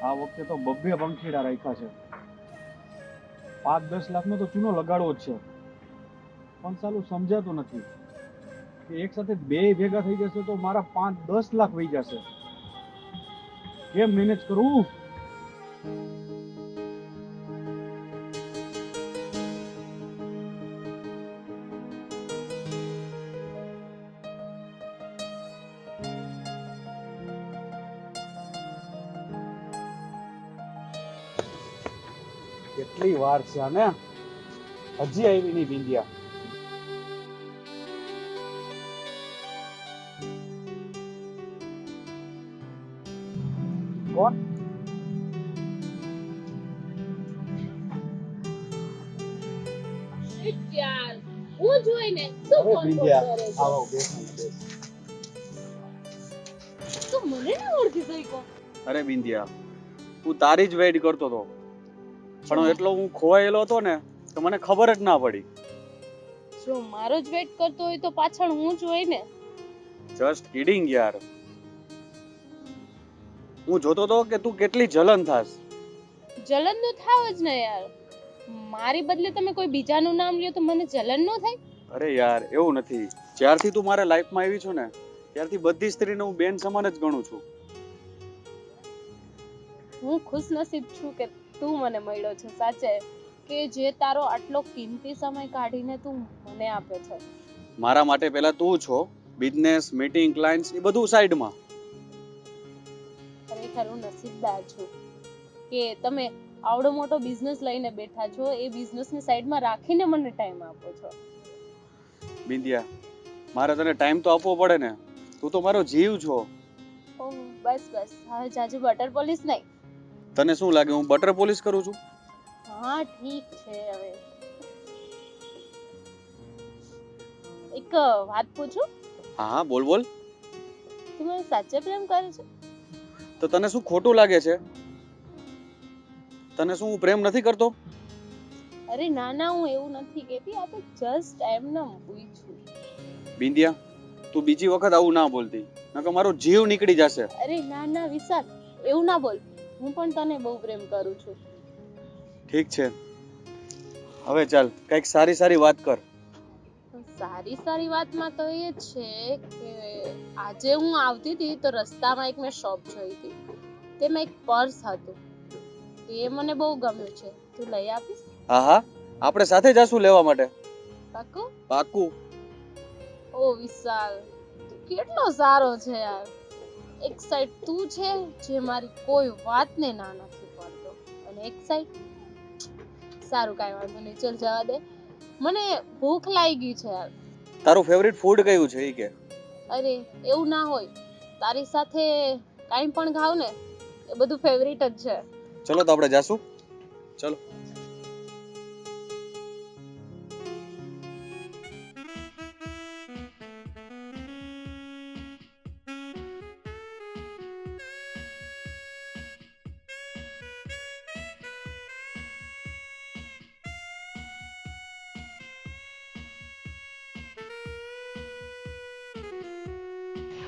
આ વખતે તો બબ્બે પંખીડા રાખ્યા છે. 5-10 લાખનો તો ચૂનો લગાડવો જ છે. પણ સાલું સમજાતું નથી કે એક સાથે બે ભેગા થઈ જશે તો મારા 5-10 લાખ વહી જશે. કેમ મેનેજ કરવું? કેટલી વાર છે આને, હજી આવી નહીં બિંદિયા. કોણ? યાર હું જોઈને શું અરે ફોન બિંદિયા, કરે છે? આવો બેસ. તું મને ના ઓળખી શક્યો. અરે બિંદિયા, હું તારી જ વેઇટ કરતો હતો, પણ એટલો હું ખોવાયેલો હતો ને તો મને ખબર જ ના પડી. જો મારો જ વેટ કરતો હોય તો પાછળ હું જ હોય ને. જસ્ટ કિડિંગ યાર. હું જોતો તો કે તું કેટલી જલન થાસ. જલન તો થાવ જ ને યાર. મારી બદલે તમે કોઈ બીજાનું નામ લ્યો તો મને જલન ન થાય? અરે યાર એવું નથી. જ્યારથી તું મારા લાઈફમાં આવી છો ને ત્યારથી બધી સ્ત્રીને હું બેન સમાન જ ગણું છું. હું ખુશનસીબ છું કે તું મને મળ્યો છે સાચે, કે જે તારો આટલો કિંમતી સમય કાઢીને તું મને આપે છે. મારા માટે પહેલા તું છો. બિઝનેસ, મીટિંગ, ક્લાયન્ટ્સ એ બધું સાઈડમાં. ખરેખર હું નસીબદાર છું કે તમે આવડો મોટો બિઝનેસ લઈને બેઠા છો, એ બિઝનેસને સાઈડમાં રાખીને મને ટાઈમ આપો છો. બિંદિયા, મારે તને ટાઈમ તો આપવો પડે ને. તું તો મારો જીવ છો. ઓહ બસ બસ, હવે જાજુ બટર પોલીસ નહીં. તને શું લાગે હું બટર પોલિશ કરું છું? હા ઠીક છે. હવે એક વાત પૂછું? હા હા, બોલ બોલ. તું મને સાચે પ્રેમ કરે છે? તો તને શું ખોટું લાગે છે? તને શું હું પ્રેમ નથી કરતો? અરે ના ના, હું એવું નથી કહેતી, આ તો જસ્ટ એમને પૂછ્યું. બિંદિયા, તું બીજી વખત આવું ના બોલતી, નકર મારો જીવ નીકળી જશે. અરે ના ના વિશાલ, એવું ના બોલ. હું પણ તને બહુ પ્રેમ કરું છું. ઠીક છે, હવે ચાલ કઈક સારી સારી વાત કર. સારી સારી વાતમાં તો એ છે કે આજે હું આવતી હતી તો રસ્તામાં એક મેં શોપ જોઈ હતી. તેમાં એક પર્સ હતું. એ મને બહુ ગમ્યું છે. તું લઈ આપીશ? હા હા, આપણે સાથે જાશું લેવા માટે. પાક્કું? પાક્કું. ઓ વિશાલ, તું કેટલો સારો છે યાર. એક સાઈડ તું છે જે મારી કોઈ વાતને ના નથી પાડતો, અને એક સાઈડ સારું કાંઈ વાંધો નહીં, ચલ જવા દે. મને ભૂખ લાગી છે યાર. તારું ફેવરિટ ફૂડ કયું છે ઈ કે? અરે એવું ના હોય, તારી સાથે કાંઈ પણ ખાવ ને એ બધું ફેવરિટ જ છે. ચલો તો આપણે જાશું. ચલો.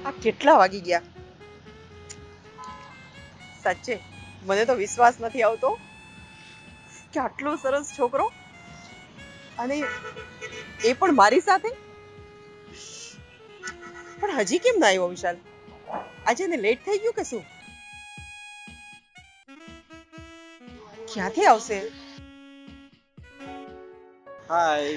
આ કેટલા વાગી ગયા? સાચે મને તો વિશ્વાસ નથી આવતો કે આટલો સરસ છોકરો, અને એ પણ મારી સાથે. પણ હજી કેમ ના આવ્યો વિશાલ? આજે એને લેટ થઈ ગયું કે શું? ક્યાંથી આવશે? હાય.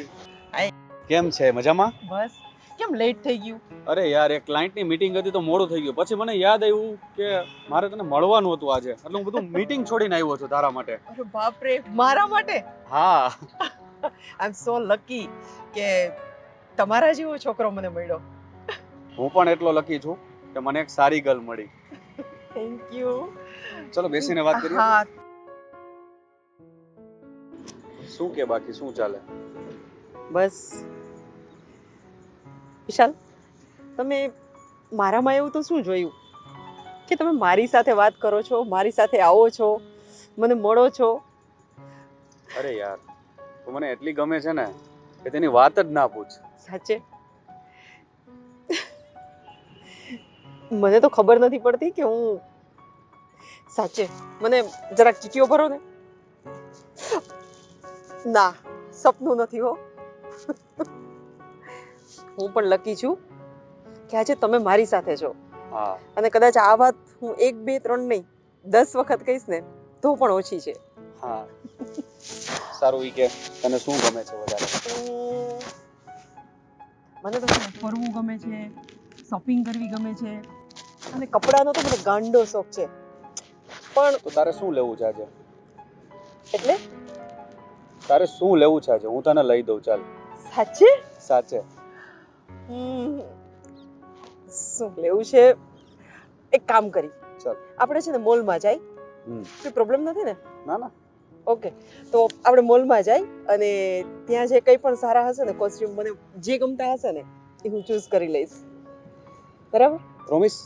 હાય. કેમ છે? મજામાં? બસ. કેમ લેટ થઈ ગયું? અરે યાર, એક ક્લાયન્ટની મીટિંગ હતી તો મોડું થઈ ગયું. પછી મને યાદ આવ્યું કે મારે તને મળવાનું હતું આજે, એટલે હું બધું મીટિંગ છોડીને આવ્યો છું તારા માટે. અરે બાપ રે, મારા માટે? હા. આઈ એમ સો લકી કે તમારા જેવો છોકરો મને મળ્યો. હું પણ એટલો લકી છું કે મને એક સારી ગર્લ મળી. Thank you. ચલો બેસીને વાત કરીએ. હા. શું કે બાકી શું ચાલે? બસ. વિશાલ, તમે મારામાં એવું તો શું જોયું કે તમે મારી સાથે વાત કરો છો, મારી સાથે આવો છો, મને મળો છો? અરે યાર, તું મને એટલી ગમે છે ને કે તેની વાત જ ના પૂછ. સાચે? મને તો ખબર નથી પડતી કે હું સાચે મને જરાક ચીટીઓ ભરો ને. ના, સપનું નથી હો. હું પણ લકી છું કે આજે તમે મારી સાથે છો. હા અને કદાચ આ વાત હું 1 2 3 નહીં 10 વખત કહીશ ને તો પણ ઓછી છે. હા સારું ઈ કે તને શું ગમે છે વધારે? મને તો ફરવું ગમે છે, શોપિંગ કરવી ગમે છે અને કપડાનો તો મને ગાંડો શોખ છે. પણ તો તારે શું લેવું છે આજે? એટલે તારે શું લેવું છે આજે? હું તને લઈ દઉં ચાલ. સાચે સાચે. શું લેવું છે? એક કામ કરી, ચાલ. આપણે છે ને મોલમાં જાય. કોઈ પ્રોબ્લેમ નથી ને? ના ના. ઓકે, તો આપણે મોલમાં જાય અને ત્યાં જે કંઈ પણ સારા હશે ને કોસ્ટ્યુમ, મને જે ગમતા હશે ને એ હું ચૂઝ કરી લઈશ. બરાબર? પ્રોમિસ?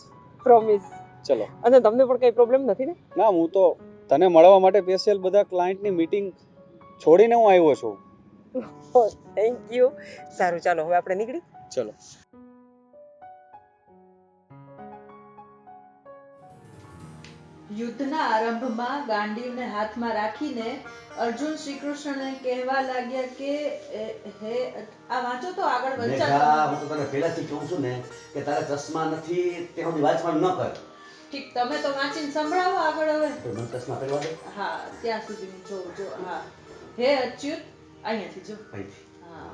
પ્રોમિસ. ચલો. અને તમને પણ કંઈ પ્રોબ્લેમ નથી ને? ના, હું તો તને મળવા માટે સ્પેશિયલ બધા ક્લાયન્ટની મીટિંગ છોડીને હું આવ્યો છું. Thank you. સારું, ચાલો હવે આપણે નીકળી. ચલો. યુદ્ધના આરંભમાં ગાંડીવને હાથમાં રાખીને અર્જુન શ્રી કૃષ્ણને કહેવા લાગ્યા કે હે આ વાંચો તો આગળ મેઘા, વંચાતો હું તો તને પહેલાથી કહું છું ને કે તારે ચશ્મા નથી તે સુધી વાંચવાનું ન કર. ઠીક, તમે તો વાંચીને સંભળાવો આગળ હવે. તો મને ચશ્મા પહેરવા દે. હા, ત્યાં સુધી હું જોઉં. જો હા, હે અચ્યુત, અહીંયાથી જો. અહીંથી. હા.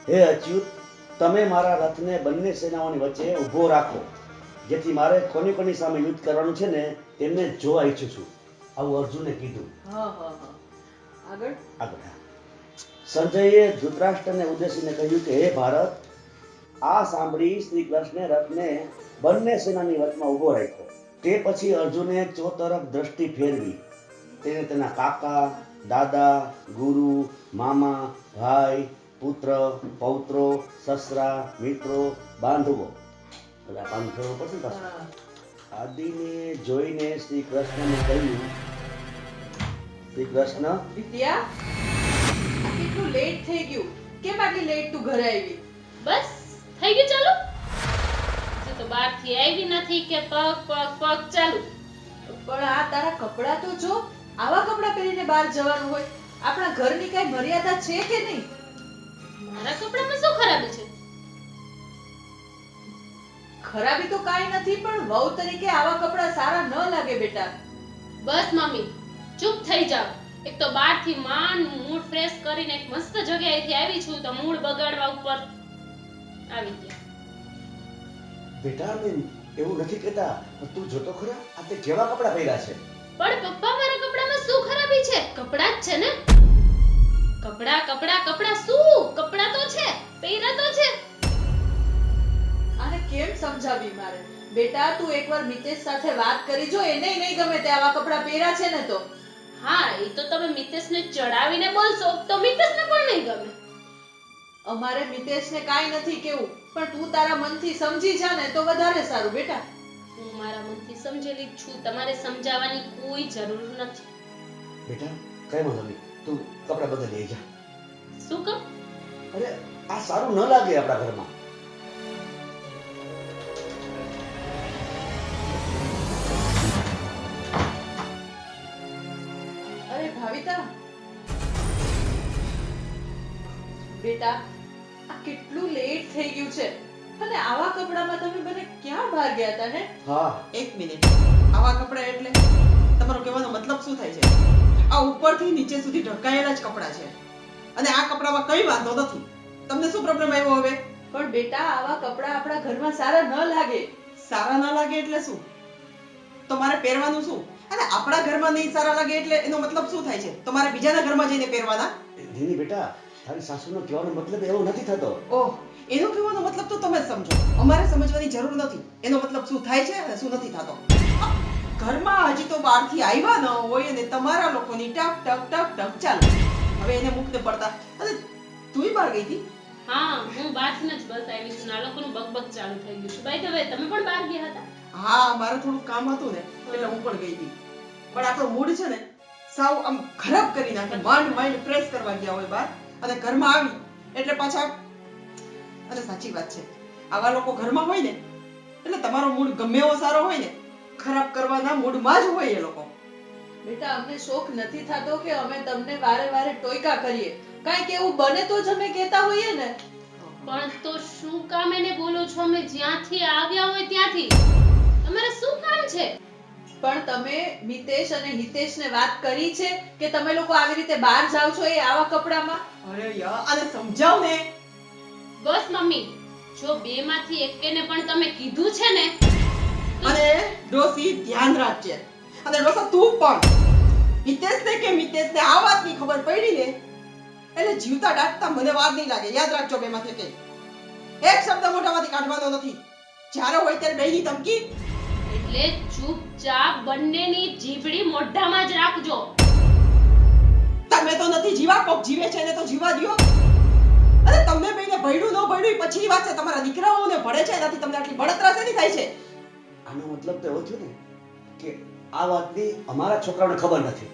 હે અચ્યુત, તમે મારા રથને બંને સેનાઓની વચ્ચે ઊભો રાખો, જેથી મારે કોની કોની સામે યુદ્ધ કરવાનું છે ને તેમને જોવા ઈચ્છું છું. આવું અર્જુને કીધું. હા હા હા. આગળ. આગળ હા. સંજયે ધૃતરાષ્ટ્રને ઉદ્દેશીને કહ્યું કે હે ભારત, આ સાંભળી શ્રી કૃષ્ણે રથને બંને સેનાની વચમાં ઊભો રાખ્યો. તે પછી અર્જુને ચોતરફ દ્રષ્ટિ ફેરવી. તેને તેના કાકા, દાદા, ગુરુ, મામા, ભાઈ, પુત્ર, પૌત્રો, સસરા, મિત્રો, બાંધવો, બધા બાંધવો ફેરવવું પડશે ને પાછું. હા. આદિને જોઈને શ્રી કૃષ્ણને કહ્યું, શ્રી કૃષ્ણ, વિદ્યા, આ કેટલું લેટ થઈ ગયું. કેમ આટલી લેટ તું ઘરે આવી? બસ થઈ ગયું ચાલુ. હજી તો બહારથી આવી નથી કે પગ પગ પગ ચાલુ. પણ આ તારા કપડાં તો જો. આવા કપડાં પહેરીને બહાર જવાનું હોય? આપણા ઘરની કઈ મર્યાદા છે કે નહીં? મારા કપડામાં શું ખરાબી છે? ખરાબી તો કાંઈ નથી, પણ વહુ તરીકે આવા કપડાં સારા ન લાગે બેટા. બસ મમ્મી ચૂપ થઈ જાવ. એક તો બહારથી મૂડ ફ્રેશ કરીને એક મસ્ત જગ્યાએથી આવી છું તો મૂડ બગાડવા ઉપર આવી ગયા. બેટા મેં એવું નથી કહેતા, પણ તું જોતો ખરા આ તે કેવા કપડાં પહેર્યા છે. પણ પપ્પા મારા કપડામાં શું ખરાબી છે? કપડાં જ છે ને. કપડાં કપડાં કપડાં શું? કપડાં તો છે, પહેર્યા તો છે. આને કેમ સમજાવી મારે? બેટા તું એકવાર મિતેશ સાથે વાત કરી જો. એને નહીં ગમે તે આવા કપડાં પહેર્યા છે ને તો. હા, એ તો તમે મિતેશને ચડાવીને બોલશો તો મિતેશને પણ નહીં ગમે. અમારે મિતેશને કાંઈ નથી કેવું, પણ તું તારા મનથી સમજી જા ને તો વધારે સારું બેટા. હું મારા મનથી સમજેલી જ છું. તમારે સમજાવવાની કોઈ જરૂર નથી. બેટા કઈ વાંધો નહીં, તું કપડાં બદલી લઈ જા. શું કહું? અરે આ સારું ન લાગે આપણા ઘરમાં. અરે ભાવિતા, બેટા આ કેટલું લેટ થઈ ગયું છે અને આવા કપડામાં તમે બંને ક્યાં બહાર ગયા હતા હે? હા, એક મિનિટ, આવા કપડાં એટલે તમારો કહેવાનો મતલબ શું થાય છે? આ ઉપરથી નીચે સુધી ઢકાયેલા જ કપડાં છે અને આ કપડામાં કઈ વાંધો નથી. તમને શું પ્રોબ્લેમ આવ્યો હવે? પણ બેટા આવા કપડાં આપણા ઘરમાં સારા ન લાગે. સારા ના લાગે એટલે શું? તમારે પહેરવાનું શું? અને આપણા ઘરમાં નહીં સારા લાગે એટલે એનો મતલબ શું થાય છે? તમારે બીજાના ઘરમાં જઈને પહેરવાના? દીદી બેટા તારી સાસુનો કહેવાનો મતલબ એવો નથી થતો. ઓહ, એનો કહેવાનો મતલબ તો તમે જ સમજો, અમારે સમજવાની જરૂર નથી. એનો મતલબ શું થાય છે અને શું નથી થતો. ઘરમાં હજી તો બહારથી આવ્યા ન હોય અને તમારા લોકોની ટક ટક ટક ટક ચાલે. હવે એને મુક્ત પડતા. અને તુંય બહાર ગઈ હતી? હા, હું બહારથી જ બસ આવી છું. આ લોકોનું બકબક ચાલુ થઈ ગયું છે. બાય ધ વે, તમે પણ બહાર ગયા હતા? હા, મારે થોડું કામ હતું ને એટલે હું પણ ગઈ હતી. પણ આપણો મૂડ છે ને સાવ આમ ખરાબ કરી નાખે. માઇન્ડ ફ્રેશ કરવા ગયા હોય બહાર અને ઘરમાં આવી એટલે પાછા. અને સાચી વાત છે, આવા લોકો ઘરમાં હોય ને એટલે તમારો મૂડ ગમે એવો સારો હોય ને ખરાબ કરવાના મૂડમાં જ હોય એ લોકો. બેટા અમને શોખ નથી થતો કે અમે તમને વારે વારે ટોયકા કરીએ. કાંઈક એવું બને તો જ અમે કહેતા હોઈએ ને. પણ તો શું કામ એને બોલો છો? અમે જ્યાંથી આવ્યા હોય ત્યાંથી. તમારે શું કામ છે? પણ તમે મિતેશ અને હિતેશને વાત કરી છે કે તમે લોકો આવી રીતે બહાર જાઓ છો એ આવા કપડામાં? અરે યાર, આને સમજાવ ને. બસ મમ્મી, જો બે માંથી એકેને પણ તમે કીધું છે ને, અને ડોસી ધ્યાન રાખજે. અને ડોસા તું પણ હિતેશને કે મિતેશને આ વાતની ખબર પડી ને એટલે જીવતા દાટતા મને વાર નહીં લાગે. યાદ રાખજો બેમાંથી કઈ એક શબ્દ મોઢામાંથી કાઢવાનો નથી. જ્યારે હોય ત્યારે બેયની ધમકી. એટલે ચૂપચાપ બંનેની જીભડી મોઢામાં જ રાખજો. તમે તો નથી જીવા, કોક જીવે છે એને તો જીવા દ્યો. અરે તમને બેયને ભયડું ન ભયડું એ પછીની વાત છે. તમારા દીકરાઓને ભળે છે એનાથી તમને આટલી બળતરા શેની થાય છે? આનો મતલબ તો એવો થયો ને કે આ વાતની અમારા છોકરાઓને ખબર નથી.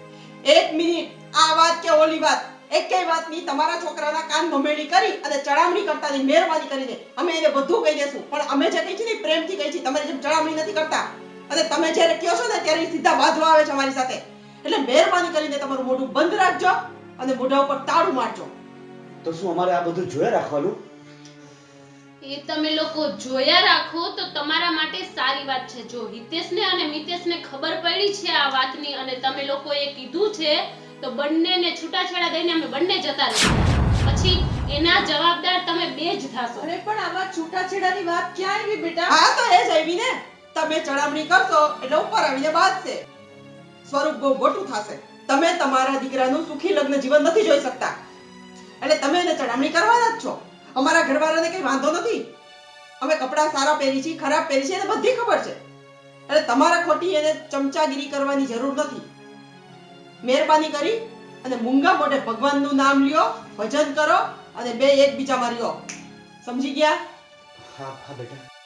એક મિનિટ, આ વાત કે ઓલી વાત એકેય વાતની તમારા છોકરાના કાન ભમેડી કરી અને ચડામણી કરતાની મહેરબાની કરીને અમે એને બધું કહી દેશું. પણ અમે જે કહી છે ને એ પ્રેમથી કહી છે. તમારી જેમ ચડામણી નથી કરતા. અને તમે જ્યારે કહો છો ને ત્યારે ઈ સીધા બાંધવા આવે છે અમારી સાથે. એટલે મહેરબાની કરીને તમારું મોઢું બંધ રાખજો અને મોઢા ઉપર તાળું મારજો. તો શું અમારે આ બધું જોયા રાખવાનું? એ તમે લોકો જોયા રાખો તો તમારા માટે સારી વાત છે. જો હિતેશને અને મિતેશને ખબર પડી છે આ વાતની અને તમે લોકોએ કીધું છે તો બંનેને છૂટાછેડા દઈને અમે બંને જતા રહીશું. પછી એના જવાબદાર તમે બે જ થાશો. અરે પણ આમાં છૂટાછેડાની વાત ક્યાં આવી બેટા? હા તો એ જ આવી ને. તમે ચડામણી કરશો એટલે ઉપર આવીને બાંધશે. સ્વરૂપ બહુ મોટું થશે. તમે તમારા દીકરાનું સુખી લગ્ન જીવન નથી જોઈ શકતા એટલે તમે એને ચડામણી કરવાના જ છો. અમારા ઘરવાળાને કઈ વાંધો નથી. અમે કપડાં સારા પહેરી છીએ, ખરાબ પહેરી છીએ એને બધી ખબર છે. એટલે તમારા ખોટી એને ચમચાગીરી કરવાની જરૂર નથી. મહેરબાની કરી અને મૂંગા મોઢે ભગવાનનું નામ લ્યો, ભજન કરો અને બે એકબીજામાં રહ્યો. સમજી ગયા? હા હા બેટા.